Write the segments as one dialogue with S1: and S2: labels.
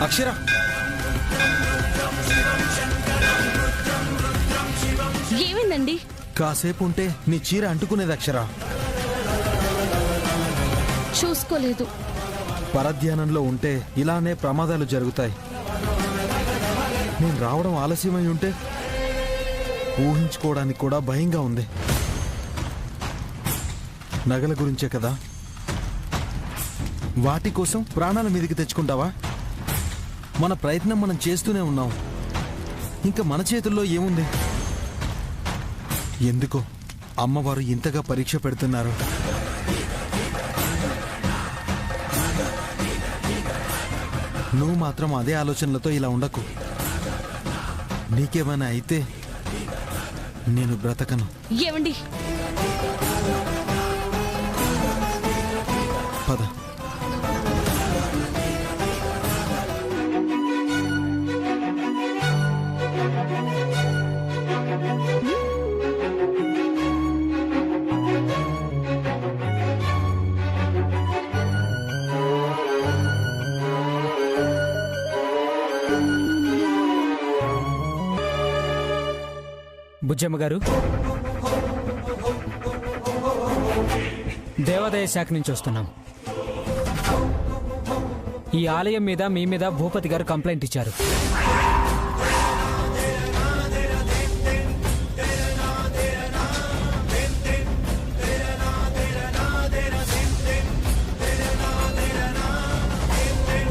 S1: అక్షర,
S2: ఏమైందండి?
S1: కాసేపు ఉంటే నీ చీర అంటుకునేది అక్షర.
S2: చూసుకోలేదు.
S1: పరధ్యానంలో ఉంటే ఇలానే ప్రమాదాలు జరుగుతాయి. నేను రావడం ఆలస్యమై ఉంటే ఊహించుకోవడానికి కూడా భయంగా ఉంది. నగల గురించే కదా, వాటి కోసం ప్రాణాల మీదకి తెచ్చుకుంటావా? మన ప్రయత్నం మనం చేస్తూనే ఉన్నాం. ఇంకా మన చేతుల్లో ఏముంది? ఎందుకో అమ్మవారు ఇంతగా పరీక్ష పెడుతున్నారు. నువ్వు మాత్రం అదే ఆలోచనలతో ఇలా ఉండకు. నీకేమైనా అయితే నేను బ్రతకను.
S2: ఏమండి?
S1: పద.
S3: బుజ్జమ్మ గారు, దేవాదాయ శాఖ నుంచి వస్తున్నాం. ఈ ఆలయం మీద మీ మీద భూపతి గారు కంప్లైంట్ ఇచ్చారు.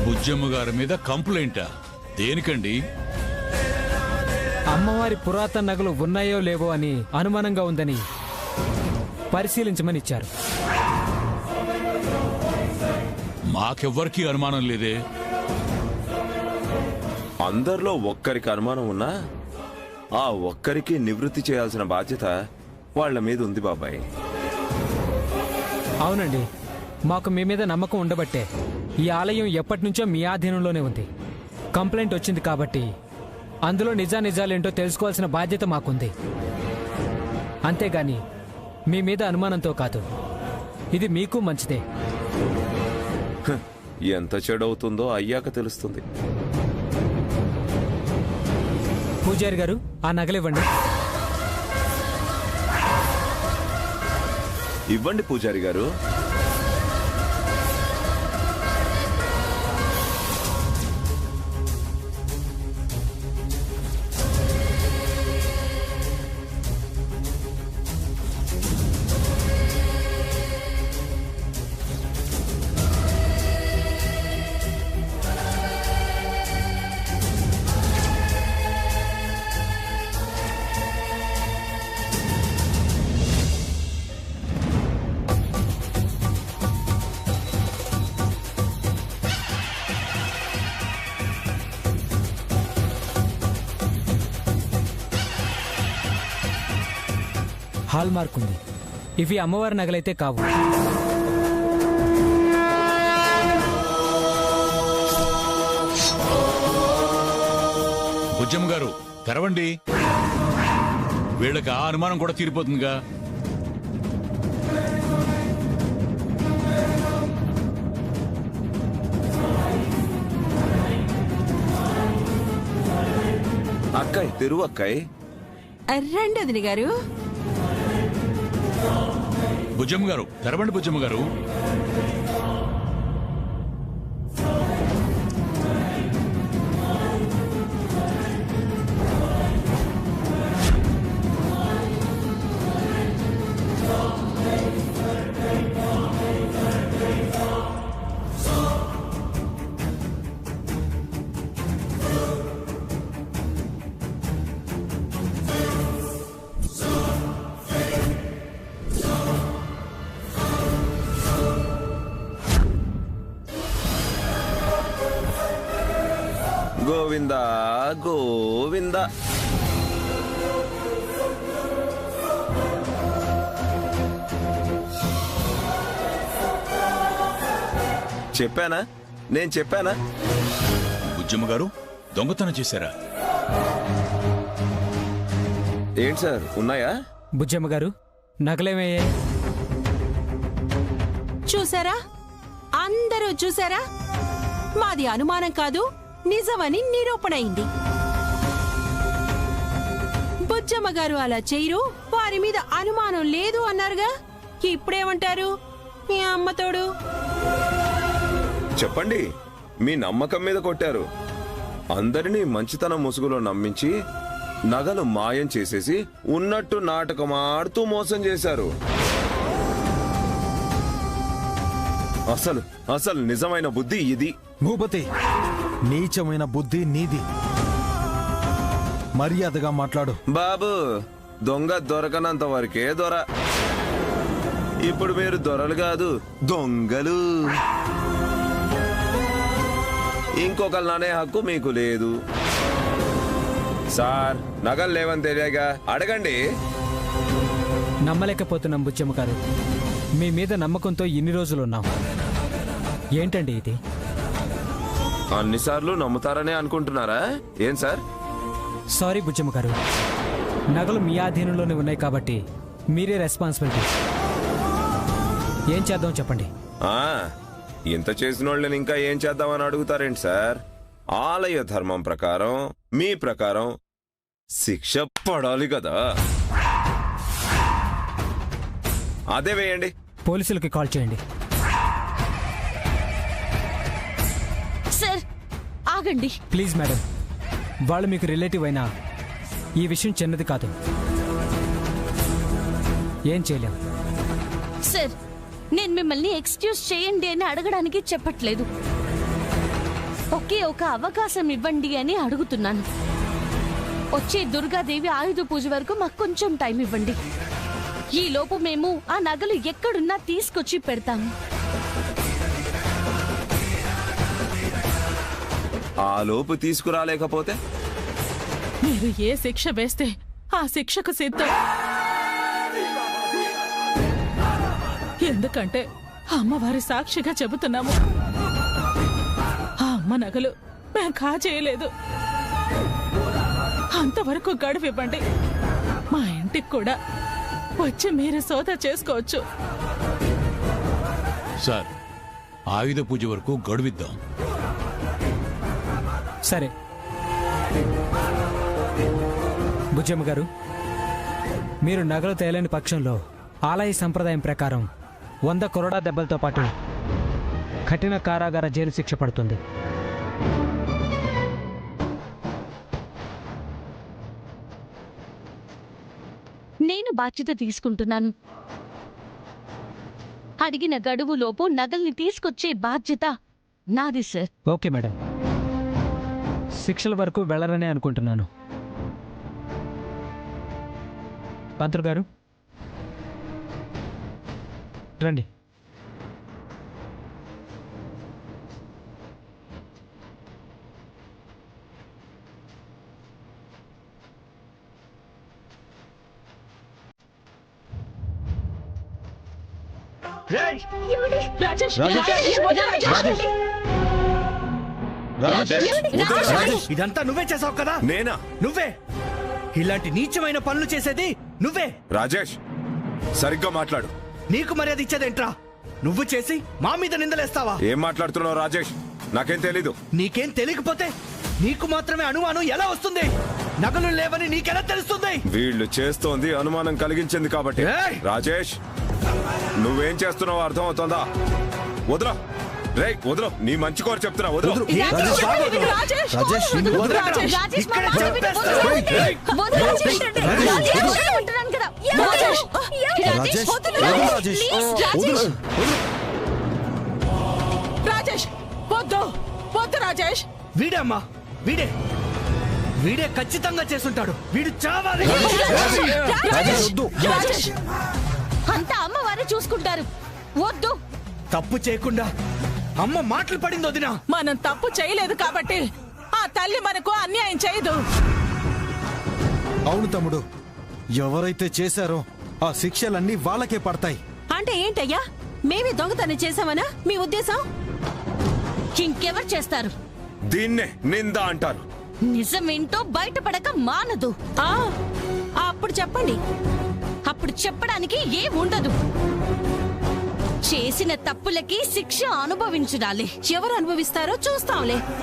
S4: బుజ్జమ్మ గారి మీద కంప్లైంటా? దేనికండి?
S3: అమ్మవారి పురాతన నగలు ఉన్నాయో లేవో అని అనుమానంగా ఉందని పరిశీలించమని ఇచ్చారు.
S4: మాకెవ్వరికీ అనుమానం లేదే.
S5: అందరిలో ఒక్కరికి అనుమానం ఉన్నా ఆ ఒక్కరికి నివృత్తి చేయాల్సిన బాధ్యత వాళ్ల మీద ఉంది బాబాయ్.
S3: అవునండి, మాకు మీ మీద నమ్మకం ఉండబట్టే ఈ ఆలయం ఎప్పటినుంచో మీ ఆధీనంలోనే ఉంది. కంప్లైంట్ వచ్చింది కాబట్టి అందులో నిజానిజాలేంటో తెలుసుకోవాల్సిన బాధ్యత మాకుంది. అంతేగాని మీ మీద అనుమానంతో కాదు. ఇది మీకు మంచిదే.
S5: ఎంత చెడవుతుందో అయ్యాక తెలుస్తుంది.
S3: పూజారి గారు, ఆ నగలివ్వండి.
S5: ఇవ్వండి పూజారి గారు.
S3: హాల్ మార్క్ ఉంది. ఇవి అమ్మవారి నగలైతే కావు.
S4: బుజ్జమ్మ గారు, తెరవండి. వీళ్ళకి ఆ అనుమానం కూడా తీరిపోతుందిగా.
S5: అక్కాయ్, తెరువు అక్కాయ్.
S6: రండి వదిన గారు.
S4: బుజ్జమ్మ గారు, తెరవండి బుజ్జమ్మ గారు.
S5: గోవింద గోవింద. చెప్పానా? నేను చెప్పానా?
S4: బుజ్జమ్మ గారు దొంగతనం చేశారా?
S5: ఏంటి సార్, ఉన్నాయా?
S3: బుజ్జమ్మ గారు, నగలేమయ్యాయి?
S6: చూసారా? అందరూ చూసారా? మాది అనుమానం కాదు, నిజమని నిరూపణ అయింది. బుజ్జమ్మ గారు అలా చేయరు, వారి మీద అనుమానం లేదు అన్నారుగా. ఇప్పుడేమంటారు మీ అమ్మతోడు?
S5: చెప్పండి, మీ నమ్మకం మీద కొట్టారు. అందరినీ మంచితనం ముసుగులో నమ్మించి నగలు మాయం చేసేసి ఉన్నట్టు నాటకం ఆడుతూ మోసం చేశారు. అసలు నిజమైన బుద్ధి ఇది.
S1: భూపతి, నీచమైన బుద్ధి నీది. మర్యాదగా మాట్లాడు.
S5: బాబు, దొంగ దొరకనంత వరకే దొర. ఇప్పుడు మీరు దొరలు కాదు, దొంగలు. ఇంకొకరు అనే హక్కు మీకు లేదు. సార్, నగలు లేవని తెలియగా అడగండి.
S3: నమ్మలేకపోతున్నాం బుజ్జమ్మ గారు. మీ మీద నమ్మకంతో ఇన్ని రోజులున్నాం. ఏంటండి ఇది?
S5: అన్నిసార్లు నమ్ముతారనే అనుకుంటున్నారా ఏం సార్?
S3: సారీ బుజ్జమ్మ గారు, నగలు మీ ఆధీనంలోనే ఉన్నాయి కాబట్టి మీరే రెస్పాన్సిబిలిటీ. ఏం చేద్దాం చెప్పండి.
S5: ఇంత చేసిన వాళ్ళని ఇంకా ఏం చేద్దామని అడుగుతారేంటి సార్? ఆలయ ధర్మం ప్రకారం మీ ప్రకారం శిక్ష పడాలి కదా, అదే వేయండి.
S3: పోలీసులకి కాల్ చేయండి.
S2: సార్ ఆగండి.
S3: ప్లీజ్ మేడం, వాళ్ళు మీకు రిలేటివ్ అయినా ఈ విషయం చిన్నది కాదు. ఏం చేయలేం.
S2: సార్, నేను మిమ్మల్ని ఎక్స్క్యూజ్ చేయండి అని అడగడానికి చెప్పట్లేదు. ఒకే ఒక అవకాశం ఇవ్వండి అని అడుగుతున్నాను. వచ్చే దుర్గాదేవి ఆయుధ పూజ వరకు మాకు కొంచెం టైం ఇవ్వండి. ఈ లోపు మేము ఆ నగలు ఎక్కడున్నా తీసుకొచ్చి పెడతాము.
S5: ఆ లోపు తీసుకురాలేకపోతే
S7: మీరు ఏ శిక్ష వేస్తే ఆ శిక్షకు సిద్ధం. ఎందుకంటే అమ్మవారి సాక్షిగా చెబుతున్నాము, ఆ అమ్మ నగలు మేం కాజేయలేదు. అంతవరకు గడువివ్వండి. మా ఇంటికి కూడా వచ్చి మీరు సోదా చేసుకోవచ్చు.
S4: సార్, ఆయుధ పూజ వరకు గడువిద్దాం.
S3: సరే బుజ్జమ్మ గారు, మీరు నగలు తేలేని పక్షంలో ఆలయ సంప్రదాయం ప్రకారం 100 కొరడా దెబ్బలతో పాటు కఠిన కారాగార జైలు శిక్ష పడుతుంది.
S2: నేను బాధ్యత తీసుకుంటున్నాను. అడిగిన గడువు లోపు నగల్ని తీసుకొచ్చే బాధ్యత నాది సార్.
S3: ఓకే మేడం, శిక్షల వరకు వెళ్ళరనే అనుకుంటున్నాను. పంతులు గారు రండి.
S8: ఇదంతా నువ్వే చేసావు కదా?
S5: నేనా?
S8: నువ్వే ఇలాంటి నీచమైన పనులు చేసేది నువ్వే.
S5: రాజేష్, సరిగ్గా మాట్లాడు.
S8: నీకు మర్యాద ఇచ్చేదేంట్రా? నువ్వు చేసి మా మీద నిందలేస్తావా?
S5: ఏం మాట్లాడుతున్నావు రాజేష్? నాకేం తెలీదు.
S8: నీకేం తెలియకపోతే నీకు మాత్రమే అనుమానం ఎలా వస్తుంది? నగలు లేవని నీకెలా తెలుస్తుంది?
S5: వీళ్ళు చేస్తోంది అనుమానం కలిగించింది కాబట్టి.
S8: ఏయ్!
S5: రాజేష్, నువ్వేం చేస్తున్నావో అర్థం అవుతోందా? వదరా రేయ్, వదరు. నీ మంచి కోరి చెప్తున్నా, వదరు.
S1: రాజేష్,
S7: రాజేష్,
S1: రాజేష్,
S8: వదరా.
S2: రాజేష్,
S8: ఇక్కడే
S2: మా మాట
S8: చంపేస్తా.
S2: వినండి.
S8: ఏయ్!
S2: రాజేష్, వదలంటున్నాను కదా. రాజేష్,
S1: రాజేష్,
S2: వదలు.
S1: వదలు రాజేష్.
S2: రాజేష్.
S7: రాజేష్ వద్దు వద్దు రాజేష్.
S8: వీడే అమ్మా, వీడే ఖచ్చితంగా చేసుంటాడు. వీడు చావాలి.
S1: రాజేష్, వద్దు.
S2: రాజేష్, అంతా అమ్మవారే చూసుకుంటారు. వద్దు.
S8: తప్పు చేయకుండా అమ్మ మాటలు పడింది వదినా.
S7: మనం తప్పు చేయలేదు కాబట్టి ఆ తల్లి మనకు అన్యాయం చేయదు.
S1: అవును తమ్ముడు, ఎవరైతే చేశారో ఆ శిక్షలన్నీ వాళ్ళకే పడతాయి.
S6: అంటే ఏంటయ్యా, మేమే దొంగతనం చేశామనా మీ ఉద్దేశం?
S2: ఇంకెవరు చేస్తారు?
S5: దీన్నే నింద అంటారు.
S2: నిజమేంటో బయటపడక మానదు.
S6: అప్పుడు చెప్పండి.
S2: అప్పుడు చెప్పడానికి ఏముండదు. చేసిన తప్పులకి శిక్ష అనుభవించాలి.
S6: ఎవరు అనుభవిస్తారో చూస్తాంలే.